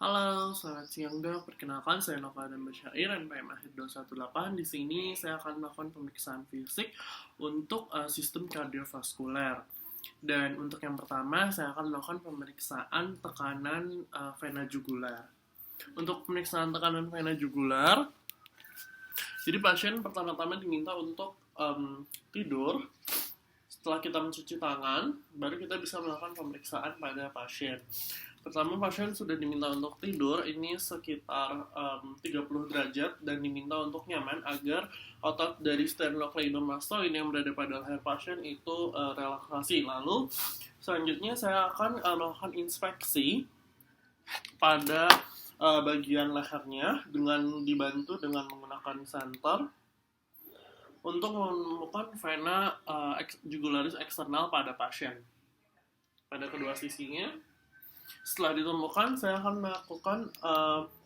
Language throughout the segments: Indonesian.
Halo, selamat siang dok. Perkenalkan, saya Nova dan Basyair, NPM akhir 218. Di sini saya akan melakukan pemeriksaan fisik untuk sistem kardiovaskuler. Dan untuk yang pertama, saya akan melakukan pemeriksaan tekanan vena jugular. Untuk pemeriksaan tekanan vena jugular, jadi pasien pertama-tama diminta untuk tidur. Setelah kita mencuci tangan, baru kita bisa melakukan pemeriksaan pada pasien. Pertama, pasien sudah diminta untuk tidur, ini sekitar 30 derajat, dan diminta untuk nyaman agar otot dari sternocleidomastoid yang berada pada leher pasien itu relaksasi. Lalu, selanjutnya saya akan melakukan inspeksi pada bagian lehernya dengan dibantu dengan menggunakan senter untuk menemukan vena jugularis eksternal pada pasien pada kedua sisinya. Setelah ditemukan, saya akan melakukan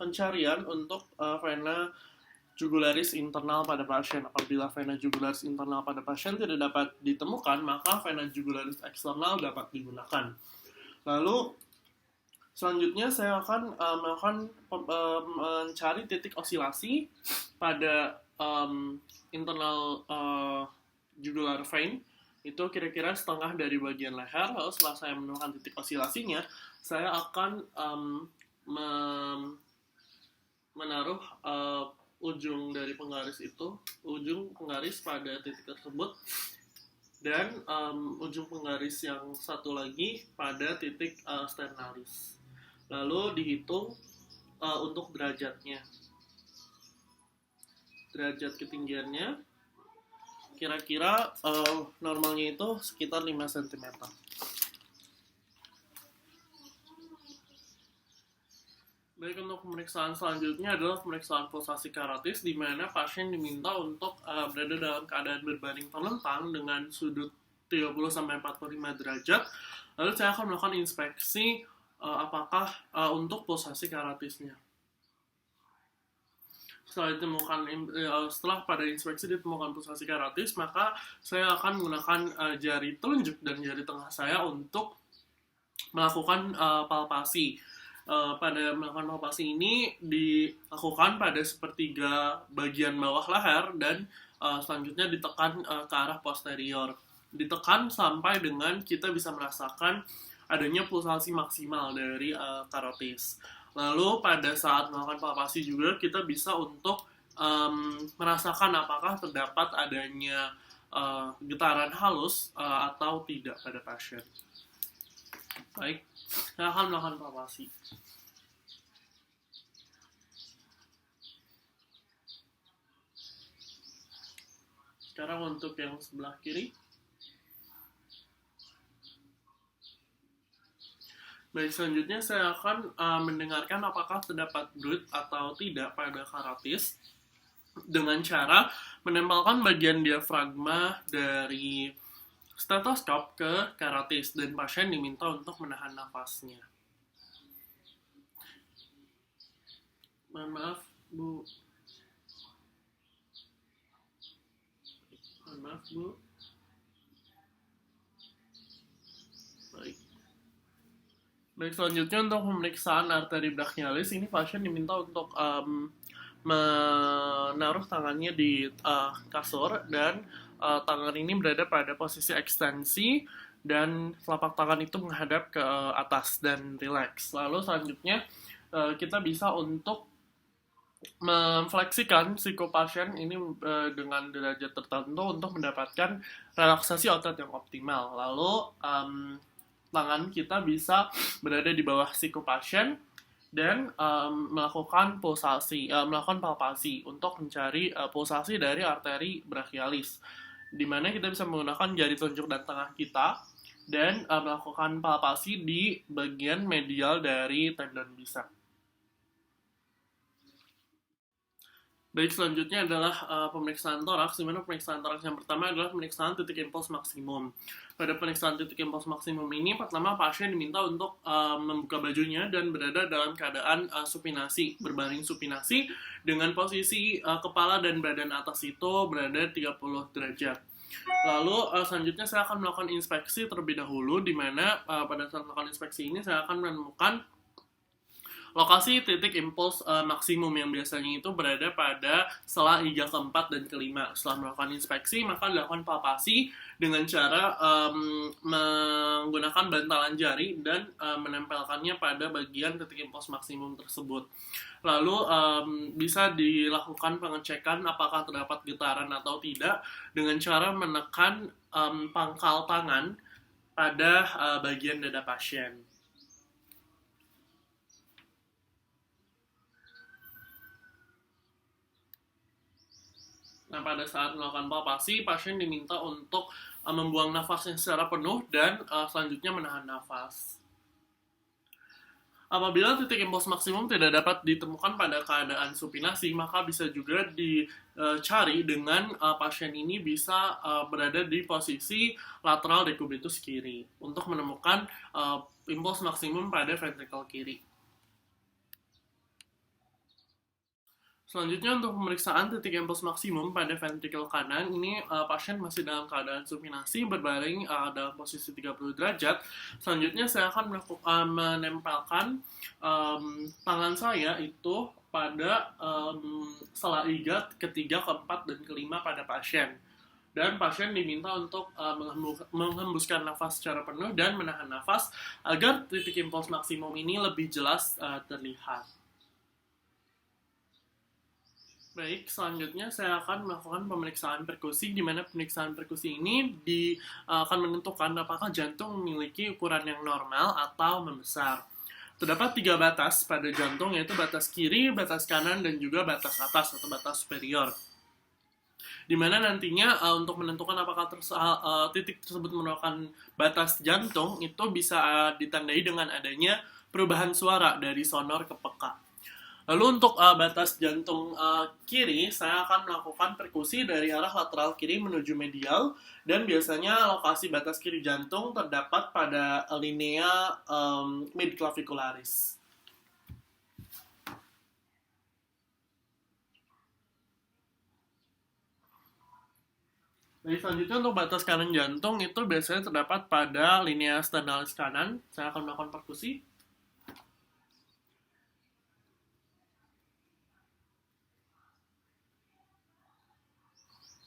pencarian untuk vena jugularis internal pada pasien. Apabila vena jugularis internal pada pasien tidak dapat ditemukan, maka vena jugularis eksternal dapat digunakan. Lalu selanjutnya saya akan melakukan mencari titik osilasi pada internal jugular vein, itu kira-kira setengah dari bagian leher. Lalu setelah saya menemukan titik osilasinya, saya akan menaruh ujung dari penggaris itu, ujung penggaris pada titik tersebut, dan ujung penggaris yang satu lagi pada titik sternalis. Lalu dihitung untuk derajatnya, derajat ketinggiannya kira-kira normalnya itu sekitar 5 cm. Baik, untuk pemeriksaan selanjutnya adalah pemeriksaan pulsasi karotis, di mana pasien diminta untuk berada dalam keadaan berbaring terlentang dengan sudut 30-45 derajat. Lalu saya akan melakukan inspeksi apakah untuk pulsasi karotisnya. Setelah pada inspeksi ditemukan pulsasi karotis, maka saya akan menggunakan jari telunjuk dan jari tengah saya untuk melakukan palpasi. Pada melakukan palpasi ini dilakukan pada sepertiga bagian bawah leher, dan selanjutnya ditekan ke arah posterior. Ditekan sampai dengan kita bisa merasakan adanya pulsasi maksimal dari karotis. Lalu pada saat melakukan palpasi juga kita bisa untuk merasakan apakah terdapat adanya getaran halus atau tidak pada pasien. Baik, saya akan melakukan palpasi. Sekarang untuk yang sebelah kiri. Baik, selanjutnya saya akan mendengarkan apakah terdapat bruit atau tidak pada karotis dengan cara menempelkan bagian diafragma dari stetoskop ke karotis, dan pasien diminta untuk menahan nafasnya. Mohon maaf, Bu. Baik, selanjutnya untuk pemeriksaan arteri brachialis, ini pasien diminta untuk menaruh tangannya di kasur, dan tangan ini berada pada posisi ekstensi, dan telapak tangan itu menghadap ke atas dan rileks. Lalu selanjutnya kita bisa untuk memfleksikan siku pasien ini dengan derajat tertentu untuk mendapatkan relaksasi otot yang optimal. Lalu tangan kita bisa berada di bawah siku pasien dan melakukan palpasi untuk mencari pulsasi dari arteri brachialis, di mana kita bisa menggunakan jari telunjuk dan tengah kita dan melakukan palpasi di bagian medial dari tendon bicep. Baik, selanjutnya adalah pemeriksaan toraks, di mana pemeriksaan toraks yang pertama adalah pemeriksaan titik impuls maksimum. Pada pemeriksaan titik impuls maksimum ini, pertama pasien diminta untuk membuka bajunya dan berada dalam keadaan supinasi, berbaring supinasi, dengan posisi kepala dan badan atas itu berada 30 derajat. Lalu selanjutnya saya akan melakukan inspeksi terlebih dahulu, di mana pada saat melakukan inspeksi ini saya akan menemukan Lokasi titik impuls maksimum yang biasanya itu berada pada sela iga keempat dan kelima. Setelah melakukan inspeksi, maka dilakukan palpasi dengan cara menggunakan bantalan jari dan menempelkannya pada bagian titik impuls maksimum tersebut. Lalu bisa dilakukan pengecekan apakah terdapat getaran atau tidak dengan cara menekan pangkal tangan pada bagian dada pasien. Nah, pada saat melakukan palpasi, pasien diminta untuk membuang nafasnya secara penuh dan selanjutnya menahan nafas. Apabila titik impuls maksimum tidak dapat ditemukan pada keadaan supinasi, maka bisa juga dicari dengan pasien ini bisa berada di posisi lateral decubitus kiri untuk menemukan impuls maksimum pada ventrikel kiri. Selanjutnya untuk pemeriksaan titik impuls maksimum pada ventrikel kanan, ini pasien masih dalam keadaan supinasi berbaring dalam posisi 30 derajat. Selanjutnya saya akan menempelkan tangan saya itu pada sela iga ketiga, keempat, dan kelima pada pasien. Dan pasien diminta untuk menghembuskan nafas secara penuh dan menahan nafas agar titik impuls maksimum ini lebih jelas terlihat. Baik, selanjutnya saya akan melakukan pemeriksaan perkusi, di mana pemeriksaan perkusi ini akan menentukan apakah jantung memiliki ukuran yang normal atau membesar. Terdapat 3 batas pada jantung, yaitu batas kiri, batas kanan, dan juga batas atas atau batas superior. Di mana nantinya untuk menentukan apakah titik tersebut merupakan batas jantung, itu bisa ditandai dengan adanya perubahan suara dari sonor ke peka. Lalu untuk batas jantung kiri, saya akan melakukan perkusi dari arah lateral kiri menuju medial, dan biasanya lokasi batas kiri jantung terdapat pada linea midclavicularis. Jadi selanjutnya untuk batas kanan jantung itu biasanya terdapat pada linea sternalis kanan. Saya akan melakukan perkusi.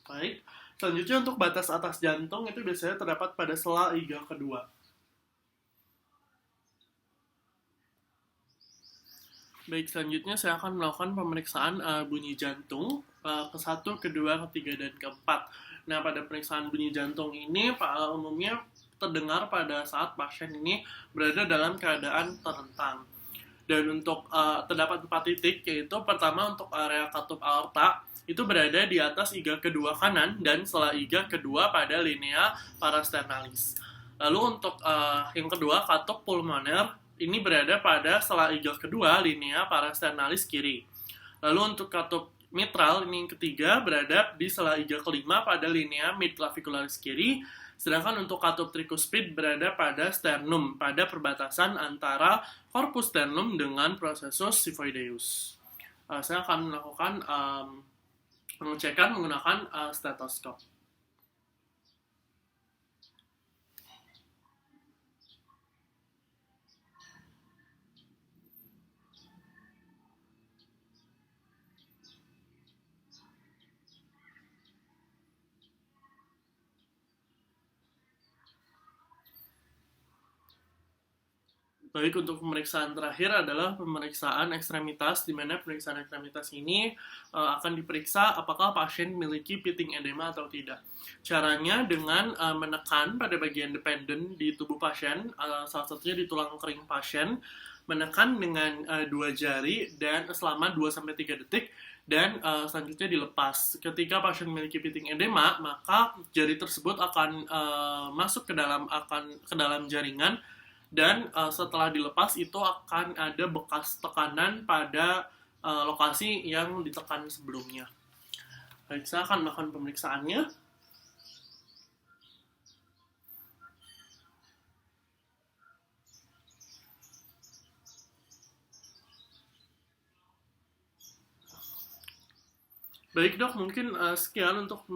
Baik, selanjutnya untuk batas atas jantung itu biasanya terdapat pada sela iga kedua. Baik, selanjutnya saya akan melakukan pemeriksaan bunyi jantung ke-1, kedua, ketiga, dan keempat. Nah, pada pemeriksaan bunyi jantung ini umumnya terdengar pada saat pasien ini berada dalam keadaan terlentang. Dan untuk terdapat 4 titik, yaitu pertama untuk area katup aorta, itu berada di atas iga kedua kanan dan sela iga kedua pada linea parasternalis. Lalu untuk yang kedua, katup pulmoner, ini berada pada sela iga kedua linea parasternalis kiri. Lalu untuk katup mitral, ini yang ketiga, berada di sela iga kelima pada linea midclavicularis kiri. Sedangkan untuk katup tricuspid berada pada sternum, pada perbatasan antara corpus sternum dengan processus xiphoideus. Saya akan melakukan pengecekan menggunakan stetoskop. Baik, untuk pemeriksaan terakhir adalah pemeriksaan ekstremitas, di mana pemeriksaan ekstremitas ini akan diperiksa apakah pasien memiliki pitting edema atau tidak. Caranya dengan menekan pada bagian dependent di tubuh pasien, salah satunya di tulang kering pasien, menekan dengan 2 jari dan selama 2-3 detik, dan selanjutnya dilepas. Ketika pasien memiliki pitting edema, maka jari tersebut akan masuk ke dalam jaringan, dan setelah dilepas itu akan ada bekas tekanan pada lokasi yang ditekan sebelumnya. Baik, saya akan melakukan pemeriksaannya. Baik dok, mungkin sekian untuk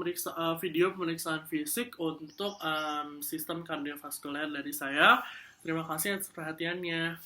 video pemeriksaan fisik untuk sistem kardiovaskuler dari saya. Terima kasih atas perhatiannya.